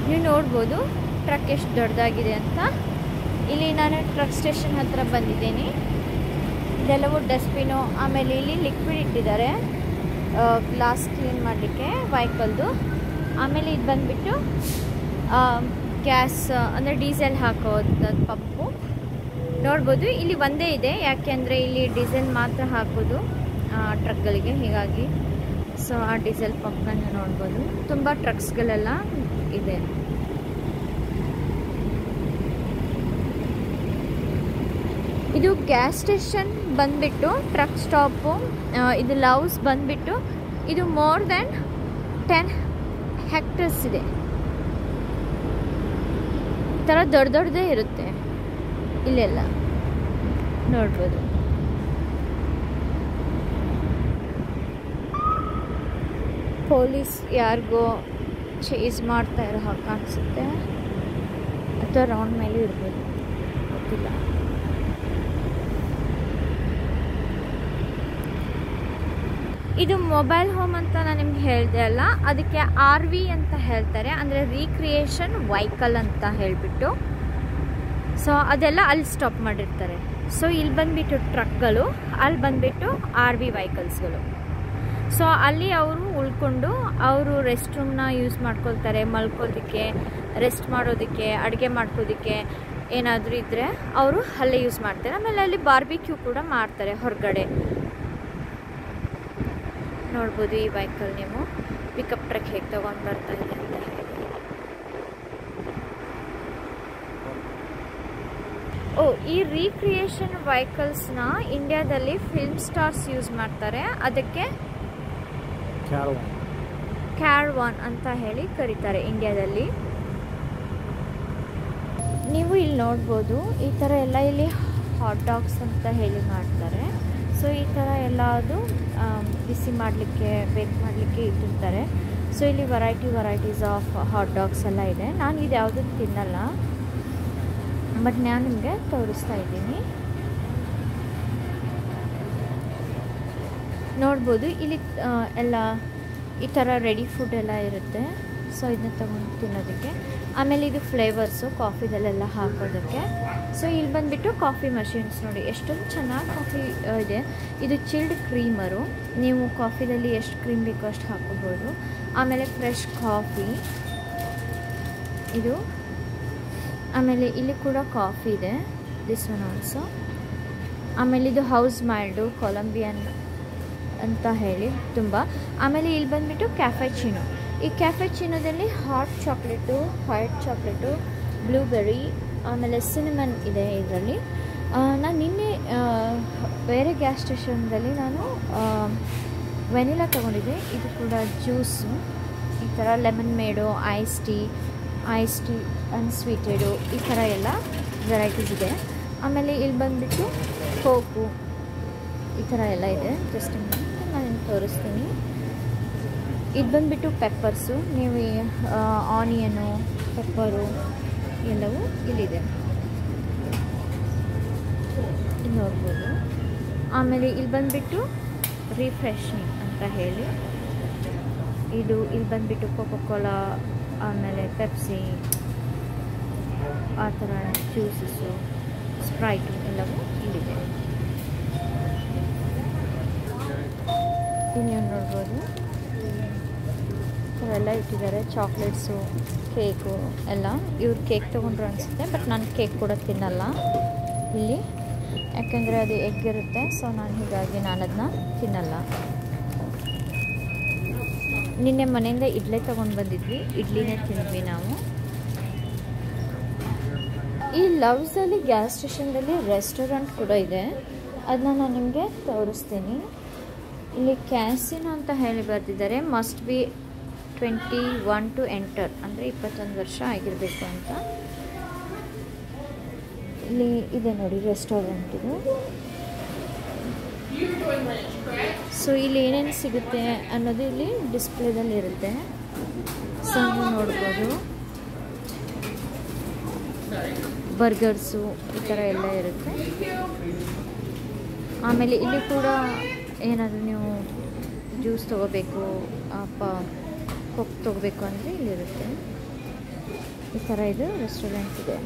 ನೀವು ನೋಡ್ಬೋದು ಟ್ರಕ್ ಎಷ್ಟು ದೊಡ್ಡದಾಗಿದೆ ಅಂತ. ಇಲ್ಲಿ ನಾನು ಟ್ರಕ್ ಸ್ಟೇಷನ್ ಹತ್ರ ಬಂದಿದ್ದೀನಿ. ಇದೆಲ್ಲವೂ ಡಸ್ಟ್ಬಿನ್ನು, ಆಮೇಲೆ ಇಲ್ಲಿ ಲಿಕ್ವಿಡ್ ಇಟ್ಟಿದ್ದಾರೆ ಗ್ಲಾಸ್ ಕ್ಲೀನ್ ಮಾಡಲಿಕ್ಕೆ ವೆಹಿಕಲ್ದು. ಆಮೇಲೆ ಇದು ಬಂದುಬಿಟ್ಟು ಗ್ಯಾಸ್ ಅಂದರೆ ಡೀಸೆಲ್ ಹಾಕೋದು ಪಂಪು ನೋಡ್ಬೋದು. ಇಲ್ಲಿ ಒಂದೇ ಇದೆ, ಯಾಕೆಂದರೆ ಇಲ್ಲಿ ಡೀಸೆಲ್ ಮಾತ್ರ ಹಾಕೋದು ಟ್ರಕ್ಗಳಿಗೆ, ಹೀಗಾಗಿ ಸೊ ಆ ಡೀಸೆಲ್ ಪಂಪನ್ನು ನೋಡ್ಬೋದು. ತುಂಬ ಟ್ರಕ್ಸ್ಗಳೆಲ್ಲ ಇದೆ. ಇದು ಗ್ಯಾಸ್ ಸ್ಟೇಷನ್ ಬಂದುಬಿಟ್ಟು ಟ್ರಕ್ ಸ್ಟಾಪು. ಇದು ಲವ್ಸ್ ಬಂದುಬಿಟ್ಟು ಇದು ಮೋರ್ ದ್ಯಾನ್ 10 ಹೆಕ್ಟರ್ಸ್ ಇದೆ. ಈ ಥರ ದೊಡ್ಡದೇ ಇರುತ್ತೆ ಇಲ್ಲೆಲ್ಲ ನೋಡ್ಬೋದು. ಪೊಲೀಸ್ ಯಾರಿಗೋ ಚೇಸ್ ಮಾಡ್ತಾ ಇರೋ ಹಾಗೆ ಕಾಣಿಸುತ್ತೆ, ಅಥವಾ ರೌಂಡ್ ಮೇಲೆ ಇರ್ಬೋದು, ಗೊತ್ತಿಲ್ಲ. ಇದು ಮೊಬೈಲ್ ಹೋಮ್ ಅಂತ ನಾನು ನಿಮ್ಗೆ ಹೇಳಿದೆ ಅಲ್ಲ, ಅದಕ್ಕೆ RV ಅಂತ ಹೇಳ್ತಾರೆ, ಅಂದರೆ ರೀಕ್ರಿಯೇಷನ್ ವೆಹಿಕಲ್ ಅಂತ ಹೇಳಿಬಿಟ್ಟು. ಸೊ ಅದೆಲ್ಲ ಅಲ್ಲಿ ಸ್ಟಾಪ್ ಮಾಡಿರ್ತಾರೆ. ಸೊ ಇಲ್ಲಿ ಬಂದುಬಿಟ್ಟು ಟ್ರಕ್ಗಳು, ಅಲ್ಲಿ ಬಂದುಬಿಟ್ಟು RV ವೆಹಿಕಲ್ಸ್ಗಳು. ಸೊ ಅಲ್ಲಿ ಅವರು ಉಳ್ಕೊಂಡು ಅವರು ರೆಸ್ಟ್ ರೂಮ್ನ ಯೂಸ್ ಮಾಡ್ಕೊಳ್ತಾರೆ, ಮಲ್ಕೋದಕ್ಕೆ, ರೆಸ್ಟ್ ಮಾಡೋದಕ್ಕೆ, ಅಡುಗೆ ಮಾಡ್ಕೋದಕ್ಕೆ ಏನಾದರೂ ಇದ್ದರೆ ಅವರು ಅಲ್ಲೇ ಯೂಸ್ ಮಾಡ್ತಾರೆ. ಆಮೇಲೆ ಅಲ್ಲಿ ಬಾರ್ಬಿಕ್ಯೂ ಕೂಡ ಮಾಡ್ತಾರೆ ಹೊರಗಡೆ. ನೋಡ್ಬೋದು ಈ ವೆಹಿಕಲ್ ನೀವು ಪಿಕಪ್ ಟ್ರಕ್ ಹೇಗೆ ತೊಗೊಂಡು ಬರ್ತಾ ಇದೆ ಅಂತ ಹೇಳಿ. ಈ ರೀಕ್ರಿಯೇಷನ್ ವೆಹಿಕಲ್ಸ್ನ ಇಂಡಿಯಾದಲ್ಲಿ ಫಿಲ್ಮ್ ಸ್ಟಾರ್ಸ್ ಯೂಸ್ ಮಾಡ್ತಾರೆ. ಅದಕ್ಕೆ ಕ್ಯಾರವಾನ್ ಅಂತ ಹೇಳಿ ಕರೀತಾರೆ ಇಂಡಿಯಾದಲ್ಲಿ. ನೀವು ಇಲ್ಲಿ ನೋಡ್ಬೋದು ಈ ಥರ ಎಲ್ಲ ಇಲ್ಲಿ ಹಾಟ್ ಡಾಗ್ಸ್ ಅಂತ ಹೇಳಿ ಮಾಡ್ತಾರೆ. ಸೊ ಈ ಥರ ಎಲ್ಲ ಅದು ಬಿಸಿ ಮಾಡಲಿಕ್ಕೆ, ಬೇಕ್ ಮಾಡಲಿಕ್ಕೆ ಇಟ್ಟಿರ್ತಾರೆ. ಸೊ ಇಲ್ಲಿ ವೆರೈಟೀಸ್ ಆಫ್ ಹಾಟ್ ಡಾಗ್ಸ್ ಎಲ್ಲ ಇದೆ. ನಾನು ಇದು ಯಾವುದೂ ತಿನ್ನಲ್ಲ, ಬಟ್ ನಾನು ನಿಮಗೆ ತೋರಿಸ್ತಾ ಇದ್ದೀನಿ. ನೋಡ್ಬೋದು ಇಲ್ಲಿ ಎಲ್ಲ ಈ ಥರ ರೆಡಿ ಫುಡ್ ಎಲ್ಲ ಇರುತ್ತೆ. ಸೊ ಇದನ್ನ ತಗೊಂಡು ತಿನ್ನೋದಕ್ಕೆ. ಆಮೇಲೆ ಇದು ಫ್ಲೇವರ್ಸು ಕಾಫಿದಲ್ಲೆಲ್ಲ ಹಾಕೋದಕ್ಕೆ. ಸೊ ಇಲ್ಲಿ ಬಂದುಬಿಟ್ಟು ಕಾಫಿ ಮಷೀನ್ಸ್ ನೋಡಿ ಎಷ್ಟೊಂದು ಚೆನ್ನಾಗಿ ಕಾಫಿ ಇದೆ. ಇದು ಚಿಲ್ಡ್ ಕ್ರೀಮರು, ನೀವು ಕಾಫಿದಲ್ಲಿ ಎಷ್ಟು ಕ್ರೀಮ್ ಬೇಕೋ ಅಷ್ಟು ಹಾಕೋಬೋದು. ಆಮೇಲೆ ಫ್ರೆಶ್ ಕಾಫಿ ಇದು. ಆಮೇಲೆ ಇಲ್ಲಿ ಕೂಡ ಕಾಫಿ ಇದೆ, ದಿಸ್ ಒನ್ ಆಲ್ಸೋ. ಆಮೇಲೆ ಇದು ಹೌಸ್ ಮೈಲ್ಡು ಕೊಲಂಬಿಯನ್ ಅಂತ ಹೇಳಿ ತುಂಬ. ಆಮೇಲೆ ಇಲ್ಲಿ ಬಂದುಬಿಟ್ಟು ಕ್ಯಾಫೆಚಿನೋ. ಈ ಕ್ಯಾಫೆಚಿನೋದಲ್ಲಿ hot chocolate, white chocolate, blueberry, ಆಮೇಲೆ ಸಿನಮನ್ ಇದೆ ಇದರಲ್ಲಿ. ನಾನು ನಿನ್ನೆ ಬೇರೆ ಗ್ಯಾಸ್ ಸ್ಟೇಷನ್ದಲ್ಲಿ ನಾನು ವೆನಿಲಾ ತೊಗೊಂಡಿದ್ದೆ. ಇದು ಕೂಡ ಜ್ಯೂಸು, ಈ ಥರ ಲೆಮನ್ ಮೇಡು, ಐಸ್ ಟೀ ಅನ್ಸ್ವೀಟೆಡು, ಈ ಥರ ಎಲ್ಲ ವೆರೈಟೀಸ್ ಇದೆ. ಆಮೇಲೆ ಇಲ್ಲಿ ಬಂದುಬಿಟ್ಟು ಕೋಕು, ಈ ಥರ ಎಲ್ಲ ಇದೆ. ಜಸ್ಟ್ ನಾನು ತೋರಿಸ್ತೀನಿ. ಇದು ಬಂದುಬಿಟ್ಟು ಪೆಪ್ಪರ್ಸು, ನೀವು ಆನಿಯನು, ಪೆಪ್ಪರು ಎಲ್ಲವೂ ಇಲ್ಲಿದೆ, ಇಲ್ಲಿ ನೋಡ್ಬೋದು. ಆಮೇಲೆ ಇಲ್ಲಿ ಬಂದುಬಿಟ್ಟು ರಿಫ್ರೆಶಿಂಗ್ ಅಂತ ಹೇಳಿ ಇದು. ಇಲ್ಲಿ ಬಂದುಬಿಟ್ಟು ಕೋಕೋ-ಕೋಲಾ, ಆಮೇಲೆ ಪೆಪ್ಸಿ, ಆ ಥರ ಜ್ಯೂಸಸ್ಸು, ಸ್ಪ್ರೈಟು ಎಲ್ಲವೂ ಇಲ್ಲಿದೆ. ಇಲ್ಲಿ ನೀವು ನೋಡ್ಬೋದು ಎಲ್ಲ ಇಟ್ಟಿದ್ದಾರೆ. ಚಾಕ್ಲೇಟ್ಸು, ಕೇಕು ಎಲ್ಲ. ಇವ್ರು ಕೇಕ್ ತೊಗೊಂಡ್ರು ಅನಿಸುತ್ತೆ, ಬಟ್ ನಾನು ಕೇಕ್ ಕೂಡ ತಿನ್ನಲ್ಲ ಇಲ್ಲಿ, ಯಾಕೆಂದರೆ ಅದು ಎಗ್ ಇರುತ್ತೆ. ಸೊ ಹೀಗಾಗಿ ನಾನು ಅದನ್ನ ತಿನ್ನಲ್ಲ. ನಿನ್ನೆ ಮನೆಯಿಂದ ಇಡ್ಲಿ ತೊಗೊಂಡು ಬಂದಿದ್ವಿ, ಇಡ್ಲಿನೇ ತಿಂದ್ವಿ ನಾವು. ಈ ಲವ್ಸಲ್ಲಿ ಗ್ಯಾಸ್ ಸ್ಟೇಷನ್ದಲ್ಲಿ ರೆಸ್ಟೋರೆಂಟ್ ಕೂಡ ಇದೆ, ಅದನ್ನ ನಾನು ನಿಮಗೆ ತೋರಿಸ್ತೀನಿ. ಇಲ್ಲಿ ಕ್ಯಾಸಿನೋ ಅಂತ ಹೇಳಿ ಬರ್ತಿದ್ದಾರೆ. ಮಸ್ಟ್ ಬಿ 21 to enter, ಅಂದರೆ 21 ವರ್ಷ ಆಗಿರಬೇಕು ಅಂತ. ಇಲ್ಲಿ ಇದೆ ನೋಡಿ ರೆಸ್ಟೋರೆಂಟ್ ಇದು. ಸೊ ಇಲ್ಲಿ ಏನೇನು ಸಿಗುತ್ತೆ ಅನ್ನೋದು ಇಲ್ಲಿ ಡಿಸ್ಪ್ಲೇದಲ್ಲಿ ಇರುತ್ತೆ. ಸೊ ನೀವು ನೋಡ್ಬೋದು ಬರ್ಗರ್ಸು ಈ ಥರ ಎಲ್ಲ ಇರುತ್ತೆ. ಆಮೇಲೆ ಇಲ್ಲಿ ಕೂಡ ಏನಾದರೂ ನೀವು ಜ್ಯೂಸ್ ತೊಗೋಬೇಕು, ಕೋಕ್ ತೊಗೋಬೇಕು ಅಂದರೆ ಇಲ್ಲಿರುತ್ತೆ. ಈ ಥರ ಇದು ರೆಸ್ಟೋರೆಂಟ್ ಇದೆ.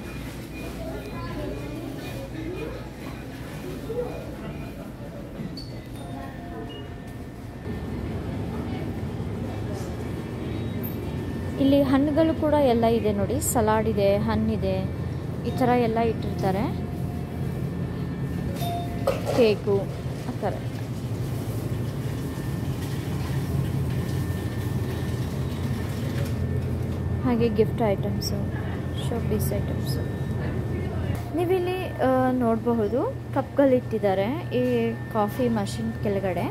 ಇಲ್ಲಿ ಹಣ್ಣುಗಳು ಕೂಡ ಎಲ್ಲ ಇದೆ ನೋಡಿ, ಸಲಾಡ್ ಇದೆ, ಹಣ್ಣಿದೆ, ಈ ಥರ ಎಲ್ಲ ಇಟ್ಟಿರ್ತಾರೆ. ಕೇಕು ಆ ಥರ. ಹಾಗೆ ಗಿಫ್ಟ್ ಐಟಮ್ಸು, ಶೋಪೀಸ್ ಐಟಮ್ಸು. ನೀವಿಲ್ಲಿ ನೋಡಬಹುದು ಕಪ್ಗಳಿಟ್ಟಿದ್ದಾರೆ ಈ ಕಾಫಿ ಮಷಿನ್ ಕೆಳಗಡೆ.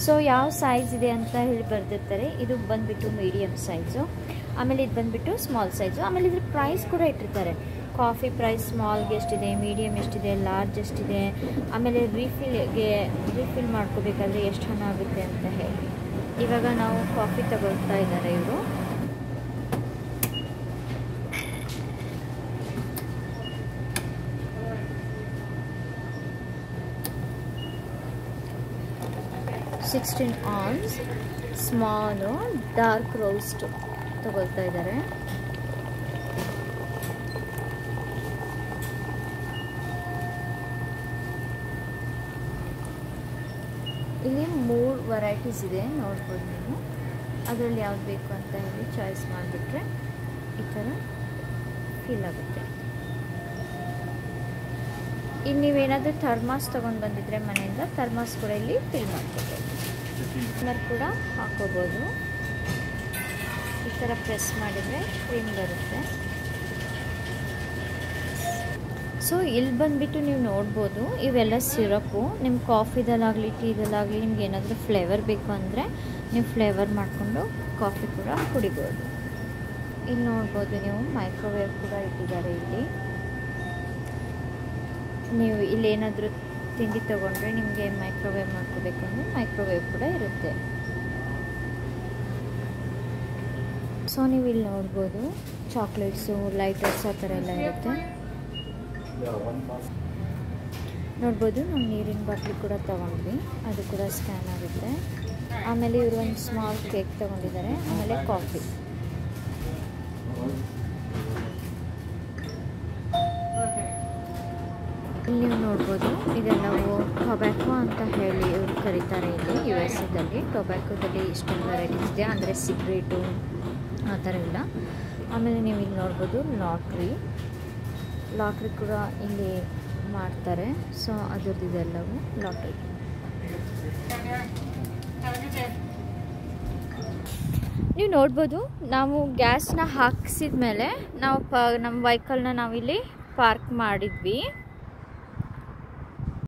ಸೊ ಯಾವ ಸೈಜ್ ಇದೆ ಅಂತ ಹೇಳಿ ಬರೆದಿರ್ತಾರೆ. ಇದು ಬಂದುಬಿಟ್ಟು ಮೀಡಿಯಮ್ ಸೈಜು, ಆಮೇಲೆ ಇದು ಬಂದುಬಿಟ್ಟು ಸ್ಮಾಲ್ ಸೈಜು. ಆಮೇಲೆ ಇದ್ರ ಪ್ರೈಸ್ ಕೂಡ ಇಟ್ಟಿರ್ತಾರೆ. ಕಾಫಿ ಪ್ರೈಸ್ ಸ್ಮಾಲ್ಗೆ ಎಷ್ಟಿದೆ, ಮೀಡಿಯಮ್ ಎಷ್ಟಿದೆ, ಲಾರ್ಜ್ ಎಷ್ಟಿದೆ, ಆಮೇಲೆ ರೀಫಿಲ್ ಮಾಡ್ಕೋಬೇಕಾದ್ರೆ ಎಷ್ಟು ಹಣ ಆಗುತ್ತೆ ಅಂತ ಹೇಳಿ. ಇವಾಗ ನಾವು ಕಾಫಿ ತಗೊಳ್ತಾ ಇದ್ದಾರೆ ಇವರು. Sixteen ounce small dark roast ತಗೊಳ್ತಾ ಇದ್ದಾರೆ. ಇಲ್ಲಿ 3 ವೆರೈಟೀಸ್ ಇದೆ, ನೋಡ್ಬೋದು ನೀವು. ಅದರಲ್ಲಿ ಯಾವ್ದು ಬೇಕು ಅಂತ ಹೇಳಿ ಚಾಯ್ಸ್ ಮಾಡಿಬಿಟ್ರೆ ಈ ಥರ ಫೀಲ್ ಆಗುತ್ತೆ. ಇನ್ನು ನೀವೇನಾದರೂ ಥರ್ಮಾಸ್ ತೊಗೊಂಡು ಬಂದಿದ್ರೆ ಮನೆಯಿಂದ, ಥರ್ಮಾಸ್ ಕೂಡ ಇಲ್ಲಿ ಫಿಲ್ ಮಾಡ್ಕೋಬೋದು. ಕೂಡ ಹಾಕೋಬೋದು. ಈ ಥರ ಪ್ರೆಸ್ ಮಾಡಿದರೆ ಕ್ರೀಮ್ ಬರುತ್ತೆ. ಸೊ ಇಲ್ಲಿ ಬಂದುಬಿಟ್ಟು ನೀವು ನೋಡ್ಬೋದು, ಇವೆಲ್ಲ ಸಿರಪ್ಪು. ನಿಮ್ಮ ಕಾಫಿದಲ್ಲಾಗಲಿ ಟೀದಲ್ಲಾಗಲಿ ನಿಮ್ಗೆ ಏನಾದರೂ ಫ್ಲೇವರ್ ಬೇಕು ಅಂದರೆ ನೀವು ಫ್ಲೇವರ್ ಮಾಡಿಕೊಂಡು ಕಾಫಿ ಕೂಡ ಕುಡಿಬೋದು. ಇಲ್ಲಿ ನೋಡ್ಬೋದು ನೀವು ಮೈಕ್ರೋವೇವ್ ಕೂಡ ಇಟ್ಟಿದ್ದಾರೆ ಇಲ್ಲಿ. ನೀವು ಇಲ್ಲಿ ಏನಾದರೂ ತಿಂಡಿ ತೊಗೊಂಡ್ರೆ ನಿಮಗೆ ಮೈಕ್ರೋವೇವ್ ಮಾಡ್ಕೋಬೇಕು ಅಂದರೆ ಮೈಕ್ರೋವೇವ್ ಕೂಡ ಇರುತ್ತೆ. ಸೊ ನೀವು ಇಲ್ಲಿ ನೋಡ್ಬೋದು ಚಾಕ್ಲೇಟ್ಸು, ಲೈಟರ್ಸ್ ಆ ಥರ ಎಲ್ಲ ಇರುತ್ತೆ. ನೋಡ್ಬೋದು ನಾವು ನೀರಿನ ಬಾಟ್ಲಿ ಕೂಡ ತೊಗೊಂಡ್ವಿ, ಅದು ಕೂಡ ಸ್ಕ್ಯಾನ್ ಆಗುತ್ತೆ. ಆಮೇಲೆ ಇವರು ಒಂದು ಸ್ಮಾಲ್ ಕೇಕ್ ತೊಗೊಂಡಿದ್ದಾರೆ, ಆಮೇಲೆ ಕಾಫಿ. ಇಲ್ಲಿ ನೀವು ನೋಡ್ಬೋದು ಇದೆಲ್ಲವೂ ಟೊಬ್ಯಾಕೊ ಅಂತ ಹೇಳಿ ಇವರು ಕರೀತಾರೆ ಇಲ್ಲಿ USA ಟೊಬ್ಯಾಕೋದಲ್ಲಿ ಇಷ್ಟೊಂದು ವೆರೈಟೀಸ್ ಇದೆ, ಅಂದರೆ ಸಿಗ್ರೇಟು ಆ ಥರ ಇಲ್ಲ. ಆಮೇಲೆ ನೀವು ಇಲ್ಲಿ ನೋಡ್ಬೋದು ಲಾಟ್ರಿ ಕೂಡ ಇಲ್ಲಿ ಮಾಡ್ತಾರೆ. ಸೊ ಅದ್ರದ್ದು ಇದೆಲ್ಲವೂ ಲಾಟ್ರಿ. ನೀವು ನೋಡ್ಬೋದು ನಾವು ಗ್ಯಾಸ್ನ ಹಾಕಿಸಿದ ಮೇಲೆ ನಾವು ನಮ್ಮ ವೆಹಿಕಲ್ನ ನಾವಿಲ್ಲಿ ಪಾರ್ಕ್ ಮಾಡಿದ್ವಿ.